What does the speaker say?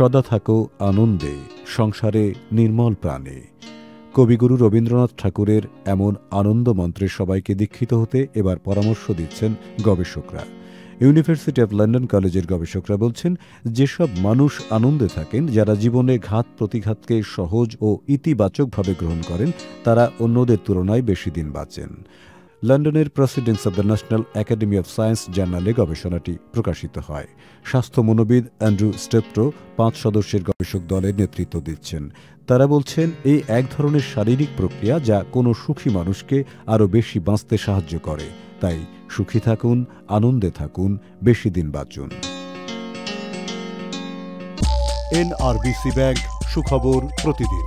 সদা থাকো আনন্দে, সংসারে নির্মল প্রাণে। কবিগুরু রবীন্দ্রনাথ ঠাকুরের এমন আনন্দ মন্ত্রে সবাইকে দীক্ষিত হতে এবার পরামর্শ দিচ্ছেন গবেষকরা। ইউনিভার্সিটি অব লন্ডন কলেজের গবেষকরা বলছেন, যেসব মানুষ আনন্দে থাকেন, যারা জীবনে ঘাত প্রতিঘাতকে সহজ ও ইতিবাচকভাবে গ্রহণ করেন, তারা অন্যদের তুলনায় বেশি দিন বাঁচেন। লন্ডনের proceedings of the national academy of science জার্নালে গবেষণাটি প্রকাশিত হয়। স্বাস্থ্য মনোবিদ অ্যান্ড্রু স্টেপ্টো 5 সদস্যের গবেষক দলের নেতৃত্ব দিচ্ছেন। তারা বলছেন, এই এক ধরনের শারীরিক প্রক্রিয়া যা কোনো সুখী মানুষকে আরও বেশি বাঁচতে সাহায্য করে। তাই সুখী থাকুন, আনন্দে থাকুন, বেশি দিন বাঁচুন। NRBC ব্যাংক, সুখবর প্রতিদিন।